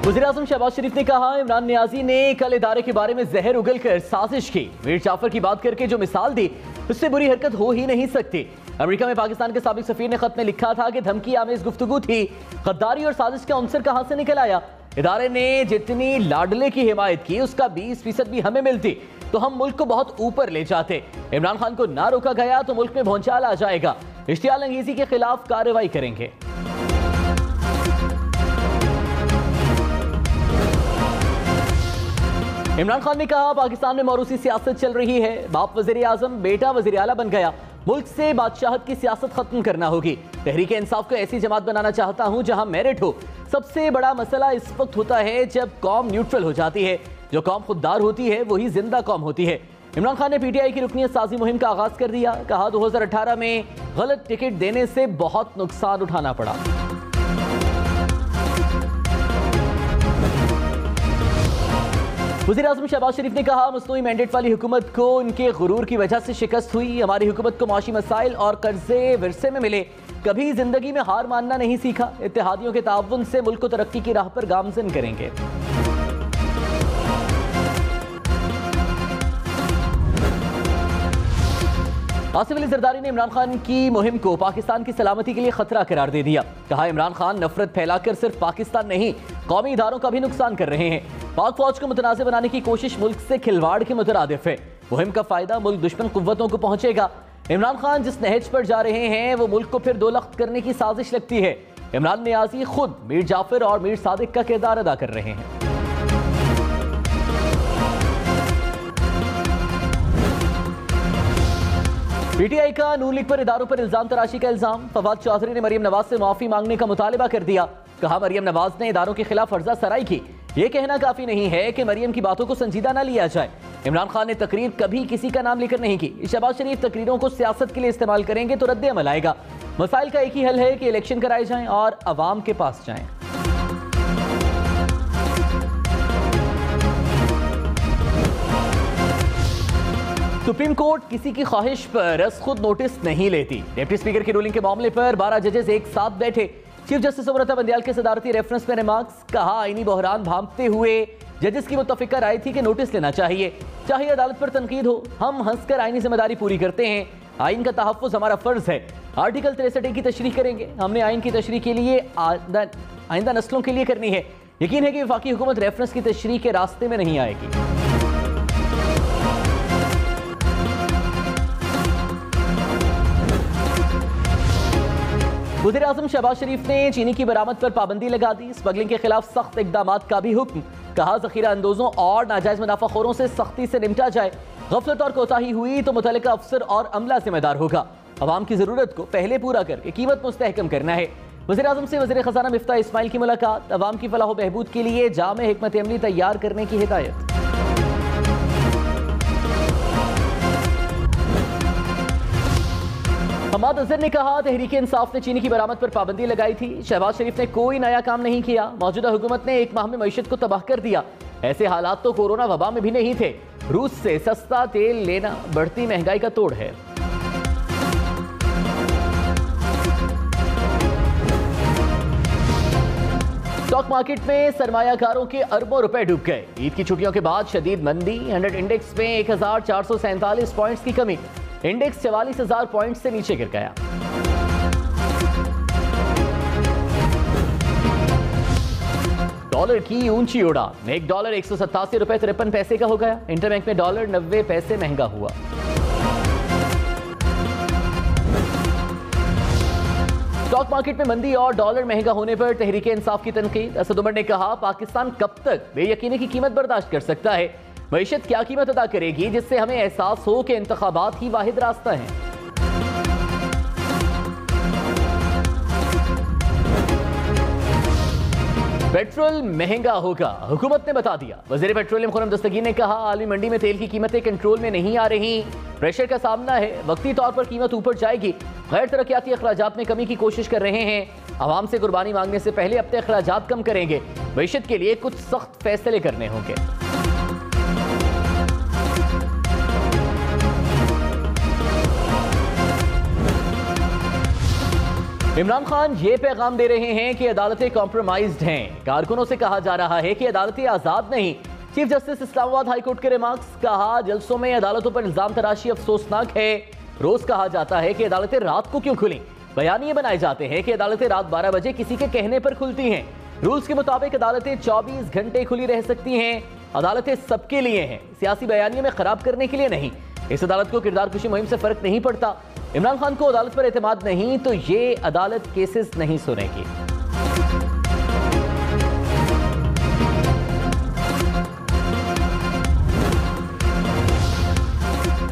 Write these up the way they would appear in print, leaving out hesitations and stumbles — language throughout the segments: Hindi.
वज़ीर-ए-आज़म शहबाज शरीफ ने कहा, इमरान नियाजी ने कल इदारे के बारे में जहर उगलकर साजिश की। मीर जाफर की बात करके जो मिसाल दी उससे बुरी हरकत हो ही नहीं सकती। अमेरिका में पाकिस्तान के साबिक सफीर ने खत में लिखा था कि धमकी आमेज गुफ्तगू थी, गद्दारी और साजिश का अंसर कहां से निकल आया। इदारे ने जितनी लाडले की हिमायत की उसका 20% भी हमें मिलती तो हम मुल्क को बहुत ऊपर ले जाते। इमरान खान को ना रोका गया तो मुल्क में भौंचाल आ जाएगा। इश्तियाल अंगेजी के खिलाफ कार्रवाई करेंगे। इमरान खान ने कहा, पाकिस्तान में मौरूसी सियासत चल रही है। बाप वज़ीर आज़म, बेटा वज़ीर आला बन गया। मुल्क से बादशाहत की सियासत खत्म करना होगी। तहरीक इंसाफ को ऐसी जमात बनाना चाहता हूं जहां मेरिट हो। सबसे बड़ा मसला इस वक्त होता है जब कौम न्यूट्रल हो जाती है। जो कौम खुददार होती है वही जिंदा कौम होती है। इमरान खान ने पीटीआई की रुकनियत साजी मुहिम का आगाज कर दिया। कहा, 2018 में गलत टिकट देने से बहुत नुकसान उठाना पड़ा। वज़ीर-ए-आज़म शहबाज शरीफ ने कहा, मसनूई मैंडेट वाली हुकूमत को उनके गुरूर की वजह से शिकस्त हुई। हमारी हुकूमत को माशी मसाइल और कर्जे विरसे में मिले, कभी जिंदगी में हार मानना नहीं सीखा। इत्तेहादियों के ताउन से मुल्क को तरक्की की राह पर गामजन करेंगे। आसिफ अली जरदारी ने इमरान खान की मुहिम को पाकिस्तान की सलामती के लिए खतरा करार दे दिया। कहा, इमरान खान नफरत फैलाकर सिर्फ पाकिस्तान नहीं कौमी इदारों का भी नुकसान कर रहे हैं। पाक फौज को मुतनाज़ बनाने की कोशिश मुल्क से खिलवाड़ के मुतरादिफ है। मुहिम का फायदा मुल्क दुश्मन कुव्वतों को पहुंचेगा। इमरान खान जिस नहज पर जा रहे हैं वो मुल्क को फिर दो लख्त करने की साजिश लगती है। इमरान नियाजी खुद मीर जाफर और मीर सादिक का किरदार अदा कर रहे हैं। पीटीआई का नून लीग पर इदारों पर इल्जाम तराशी का इल्जाम। फवाद चौधरी ने मरियम नवाज से माफी मांगने का मुतालिबा कर दिया। कहा, मरियम नवाज ने इदारों के खिलाफ फर्जा सराई की। यह कहना काफी नहीं है कि मरियम की बातों को संजीदा न लिया जाए। इमरान खान ने तकरीर कभी किसी का नाम लेकर नहीं की। शहबाज शरीफ तकरीरों को सियासत के लिए इस्तेमाल करेंगे तो रद्द अमल आएगा। मसाइल का एक ही हल है कि इलेक्शन कराए जाएं और अवाम के पास जाएं। सुप्रीम कोर्ट किसी की ख्वाहिश पर खुद नोटिस नहीं लेती। डिप्टी स्पीकर की रूलिंग के मामले पर 12 जजेस एक साथ बैठे। चीफ जस्टिस अमृता बंदयाल के सदारती रेफरेंस में रिमार्क्स। कहा, आईनी बहरान भांपते हुए जजेस की मुत्तफिका राय थी कि नोटिस लेना चाहिए। चाहे अदालत पर तनकीद हो, हम हंसकर आईनी जिम्मेदारी पूरी करते हैं। आइन का तहफ़्फ़ुज़ हमारा फर्ज है। आर्टिकल 63 की तशरीह करेंगे। हमने आइन की तशरीह के लिए आइंदा नस्लों के लिए करनी है। यकीन है कि वफाकी हुकूमत रेफरेंस की तशरीह के रास्ते में नहीं आएगी। वज़ीर-ए-आज़म शहबाज शरीफ ने चीनी की बरामद पर पाबंदी लगा दी। स्मगलिंग के खिलाफ सख्त इकदाम का भी हुक्म। कहा, ज़ख़ीरा अंदोज़ों और नाजायज़ मुनाफाखोरों से सख्ती से निपटा जाए। गफलत और कोताही हुई तो मुतल्लिका अफसर और अमला जिम्मेदार होगा। अवाम की ज़रूरत को पहले पूरा करके कीमत मुस्तहकम करना है। वज़ीर-ए-आज़म से वज़ीर ख़ज़ाना मिफ्ता इस्माइल की मुलाकात। अवाम की फलाह व बहबूद के लिए जामे हिकमत अमली तैयार करने की हिदायत। हमाद अजहर ने कहा, तहरीक इंसाफ ने चीनी की बरामद पर पाबंदी लगाई थी। शहबाज शरीफ ने कोई नया काम नहीं किया। मौजूदा हुकूमत ने एक माह में मईशत को तबाह कर दिया। ऐसे हालात तो कोरोना वबा में भी नहीं थे। रूस से सस्ता तेल लेना बढ़ती महंगाई का तोड़ है। स्टॉक मार्केट में सरमायाकारों के अरबों रुपए डूब गए। ईद की छुट्टियों के बाद शदीद मंदी। 100 इंडेक्स में 1447 पॉइंट्स की कमी। इंडेक्स 44,000 पॉइंट से नीचे गिर गया। डॉलर की ऊंची उड़ान। एक डॉलर 187 रुपए 53 पैसे का हो गया। इंटरबैंक में डॉलर 90 पैसे महंगा हुआ। स्टॉक मार्केट में मंदी और डॉलर महंगा होने पर तहरीक इंसाफ की तनकीद। असद उमर ने कहा, पाकिस्तान कब तक बेयकीनी की कीमत बर्दाश्त कर सकता है। मईशत क्या कीमत अदा करेगी जिससे हमें एहसास हो कि इंतखाबात ही वाहिद रास्ता है। पेट्रोल महंगा होगा, हुकूमत ने बता दिया। वज़ीर पेट्रोलियम खुर्रम दस्तगीर ने कहा, आलमी मंडी में तेल की कीमतें कंट्रोल में नहीं आ रही। प्रेशर का सामना है। वक्ती तौर पर कीमत ऊपर जाएगी। गैर तरक्याती अखराजात में कमी की कोशिश कर रहे हैं। आवाम से कुर्बानी मांगने से पहले अपने अखराजात कम करेंगे। मईशत के लिए कुछ सख्त फैसले करने होंगे। इमरान खान ये पैगाम दे रहे हैं कि अदालतें कॉम्प्रोमाइज्ड हैं। कारकुनों से कहा जा रहा है कि अदालतें आजाद नहीं। चीफ जस्टिस इस्लामाबाद हाईकोर्ट के रिमार्क्स, कहा जलसों में अदालतों पर इल्जाम तराशी अफसोसनाक है। रोज कहा जाता है कि अदालतें रात को क्यों खुली। बयानिए बनाए जाते हैं कि अदालतें रात 12 बजे किसी के कहने पर खुलती हैं। रूल्स के मुताबिक अदालतें 24 घंटे खुली रह सकती हैं। अदालतें सबके लिए हैं, सियासी बयानिए में खराब करने के लिए नहीं। इस अदालत को किरदार कुशी मुहिम से फर्क नहीं पड़ता। इमरान खान को अदालत पर एतमाद नहीं तो ये अदालत केसेस नहीं सुनेगी।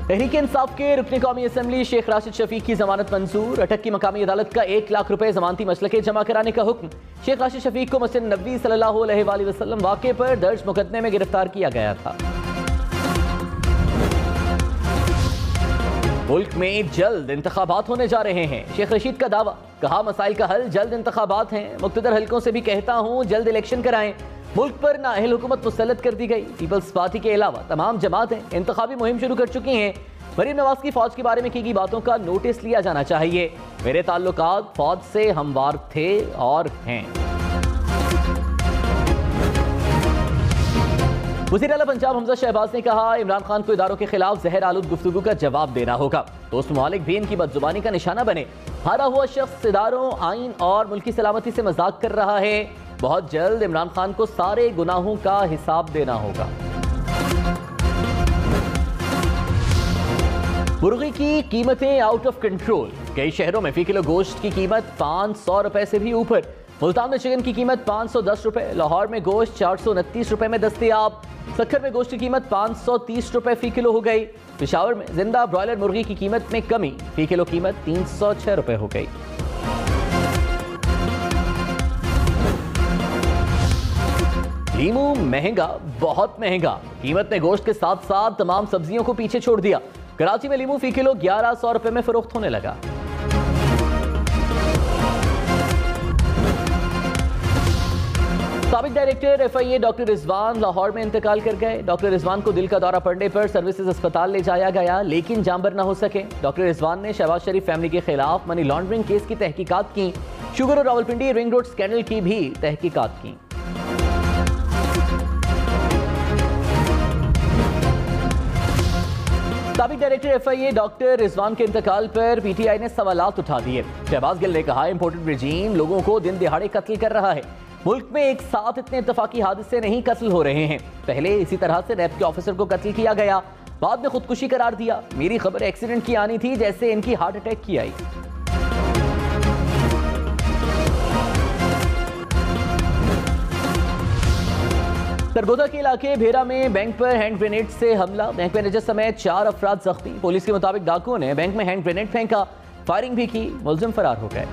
तहरीक इंसाफ के रुकने कौमी असम्बली शेख राशिद शफीक की जमानत मंजूर। अटक की मकामी अदालत का 1 लाख रुपए जमानती मसलके जमा कराने का हुक्म। शेख राशिद शफीक को मस्जिद नबवी सल्लल्लाहु अलैहि वसल्लम वाक़े पर दर्ज मुकदमे में गिरफ्तार किया गया था। मुल्क में जल्द इंतखाबात होने जा रहे हैं। शेख रशीद का दावा, कहा मसाइल का हल जल्द इंतखाबात हैं। मुख्तदर हलकों से भी कहता हूं जल्द इलेक्शन कराएं। मुल्क पर नाअहल हुकूमत मुसल्लत कर दी गई। पीपल्स पार्टी के अलावा तमाम जमातें इंतखाबी मुहिम शुरू कर चुकी हैं। मरीम नवाज की फौज के बारे में की गई बातों का नोटिस लिया जाना चाहिए। मेरे ताल्लुकात फौज से हमवार थे और हैं। वज़ीर आला पंजाब हमजा शहबाज ने कहा, इमरान खान को इदारों के खिलाफ जहर आलूद गुफ्तगू का जवाब देना होगा। दोस्त मुमालिक भी इनकी बदजुबानी का निशाना बने। हारा हुआ शख्स इदारों, आइन और मुल्की सलामती से मजाक कर रहा है। बहुत जल्द इमरान खान को सारे गुनाहों का हिसाब देना होगा। मुर्गी की कीमतें आउट ऑफ कंट्रोल। कई शहरों में फी किलो गोश्त की कीमत 500 रुपए से भी ऊपर। मुल्तान में चिकन की कीमत 510 रुपए, लाहौर में गोश्त 429 रुपए में दस्तयाब। सक्खर में गोश्त की कीमत 530 रुपए फी किलो हो गई। पेशावर में जिंदा ब्रॉयलर मुर्गी की कीमत में कमी, फी किलो कीमत 306 रुपए हो गई। लीमू महंगा, बहुत महंगा। कीमत ने गोश्त के साथ साथ तमाम सब्जियों को पीछे छोड़ दिया। कराची में लीमू फी किलो 1100 रुपए में फरोख्त होने लगा। साबिक director FIA doctor Rizwan Lahore में इंतकाल कर गए। डॉक्टर रिजवान को दिल का दौरा पड़ने पर सर्विसेज अस्पताल ले जाया गया, लेकिन जामबर न हो सके। डॉक्टर रिजवान ने शहबाज शरीफ फैमिली के खिलाफ मनी लॉन्ड्रिंग केस की तहकीकात की। शुगर और रावलपिंडी रिंग रोड स्कैंडल की भी तहकीकात की। साबिक डायरेक्टर FIA डॉक्टर रिजवान के इंतकाल पर PTI ने सवालात उठा दिए। शहबाज गिल ने कहा, इंपोर्टेड रेजीम लोगों को दिन दिहाड़े कत्ल कर रहा है। मुल्क में एक साथ इतने इत्तफाकी हादसे नहीं कत्ल हो रहे हैं। पहले इसी तरह से रैब के ऑफिसर को कत्ल किया गया, बाद में खुदकुशी करार दिया। मेरी खबर एक्सीडेंट की आनी थी, जैसे इनकी हार्ट अटैक की आई। सरगोदा के इलाके भेरा में बैंक पर हैंड ग्रेनेड से हमला। बैंक मैनेजर समेत 4 अफराद जख्मी। पुलिस के मुताबिक डाकुओं ने बैंक में हैंड ग्रेनेड फेंका, फायरिंग भी की। मुलजिम फरार हो गए।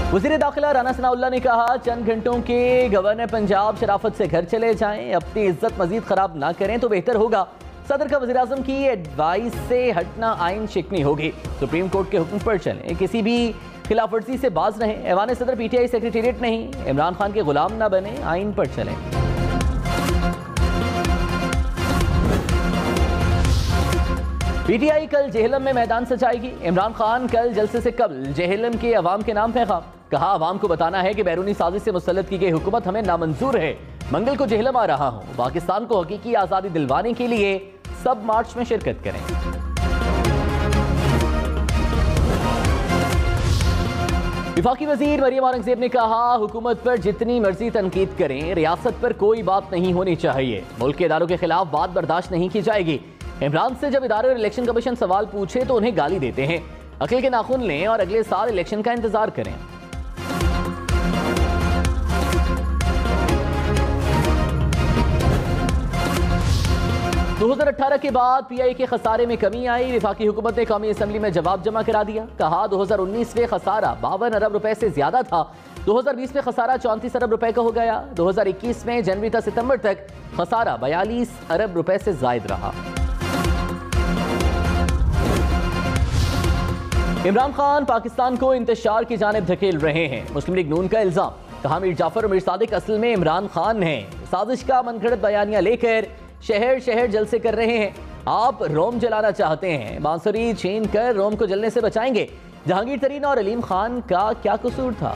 वज़ीर दाखिला राना सनाउल्लाह ने कहा, चंद घंटों के गवर्नर पंजाब शराफत से घर चले जाएं, अपनी इज्जत मजीद खराब ना करें तो बेहतर होगा। सदर का वज़ीर आज़म की एडवाइस से हटना आइन शिकनी होगी। सुप्रीम कोर्ट के हुक्म पर चलें, किसी भी खिलाफ वर्जी से बाज रहें। ऐवान सदर PTI सेक्रेटेरिएट नहीं, इमरान खान के गुलाम ना बने, आइन पर चलें। PTI कल जेहलम में मैदान सजाएगी। इमरान खान कल जलसे से कबल जेहलम के अवाम के नाम पैगाम, कहा अवाम को बताना है कि बैरूनी साजिश से मुसल्लत की गई हुकूमत हमें नामंजूर है। मंगल को जेहलम आ रहा हूं, पाकिस्तान को हकीकी आज़ादी दिलवाने के लिए सब मार्च में शिरकत करें। विफाकी वजीर मरियम औरंगजेब ने कहा, हुकूमत पर जितनी मर्जी तनकीद करें, रियासत पर कोई बात नहीं होनी चाहिए। मुल्क के इदारों के खिलाफ बात बर्दाश्त नहीं की जाएगी। इमरान से जब इदारे और इलेक्शन कमीशन सवाल पूछे तो उन्हें गाली देते हैं। अकल के नाखून लें और अगले साल इलेक्शन का इंतजार करें। 2018 के बाद PI के खसारे में कमी आई। विफाकी हुकूमत ने कौमी असम्बली में जवाब जमा करा दिया। कहा 2019 में खसारा 52 अरब रुपए से ज्यादा था। 2020 में खसारा 34 अरब रुपए का हो गया। 2021 में जनवरी से सितंबर तक खसारा 42 अरब रुपए से जायद रहा। इमरान खान पाकिस्तान को इंतशार की जानिब धकेल रहे हैं, मुस्लिम लीग नून का इल्जाम। कहा मीर जाफर और मीर सादिक असल में इमरान खान हैं, साजिश का मनगढ़ंत बयानिया लेकर शहर शहर जलसे कर रहे हैं। आप रोम जलाना चाहते हैं, बांसुरी छीन कर रोम को जलने से बचाएंगे। जहांगीर तरीन और अलीम खान का क्या कसूर था?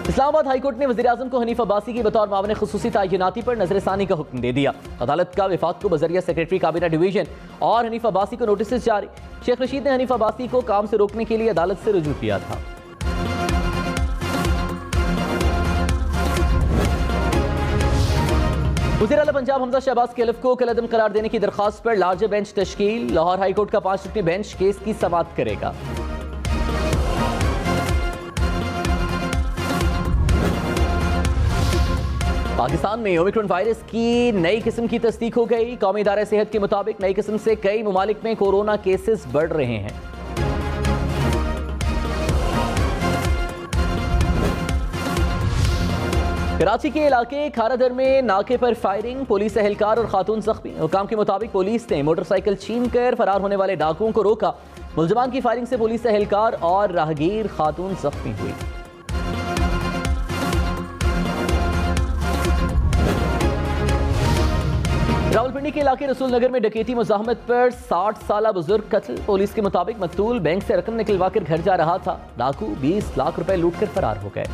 इस्लामाबाद हाईकोर्ट ने वज़ीर-ए-आज़म को हनीफ अब्बासी की बतौर मामले खुसूसी तैनाती पर नजरसानी का हुक्म दे दिया। अदालत का विफाक को बजरिया सेक्रेटरी काबीना डिवीजन और हनीफ अब्बासी को नोटिस जारी। शेख रशीद ने हनीफ अब्बासी को काम से रोकने के लिए अदालत से रुजू किया था। वज़ीर आला पंजाब हमजा शहबाज के हल्फ को कलअदम करार देने की दरखास्त पर लार्जर बेंच तश्कील। लाहौर हाईकोर्ट का 5 रुकनी बेंच केस की समाअत करेगा। पाकिस्तान में ओमिक्रॉन वायरस की नई किस्म की तस्दीक हो गई। कौमी इदारे सेहत के मुताबिक नई किस्म से कई मुमालिक में कोरोना केसेस बढ़ रहे हैं। कराची के इलाके खारादर में नाके पर फायरिंग, पुलिस एहलकार और खातून जख्मी। हुकाम के मुताबिक पुलिस ने मोटरसाइकिल छीन कर फरार होने वाले डाकुओं को रोका। मुलजमान की फायरिंग से पुलिस एहलकार और राहगीर खातून जख्मी हुई। रावलपिंडी के इलाके रसूल नगर में डकैती मुजाहमत पर 60 साला बुजुर्ग कत्ल। पुलिस के मुताबिक मकतूल बैंक से रकम निकलवा कर घर जा रहा था। डाकू 20 लाख रुपए लूट कर फरार हो गए।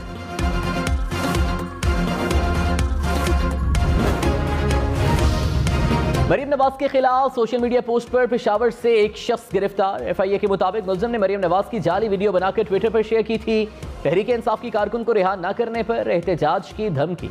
मरियम नवाज के खिलाफ सोशल मीडिया पोस्ट पर पेशावर से एक शख्स गिरफ्तार। FIA के मुताबिक मुलजिम ने मरियम नवाज की जाली वीडियो बनाकर ट्विटर पर शेयर की थी। तहरीक इंसाफ की कारकुन को रिहा न करने पर एहतजाज की धमकी।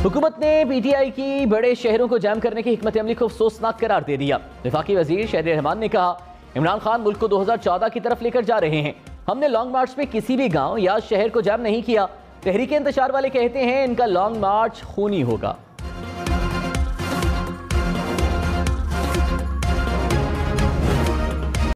हुकूमत ने PTI की बड़े शहरों को जैम करने की हिकमत अमली को अफसोसनाक करार दे दिया। वफाकी वजीर शहरी रहमान ने कहा, इमरान खान मुल्क को 2014 की तरफ लेकर जा रहे हैं। हमने लॉन्ग मार्च में किसी भी गांव या शहर को जैम नहीं किया। तहरीक इंतशार वाले कहते हैं इनका लॉन्ग मार्च खूनी होगा।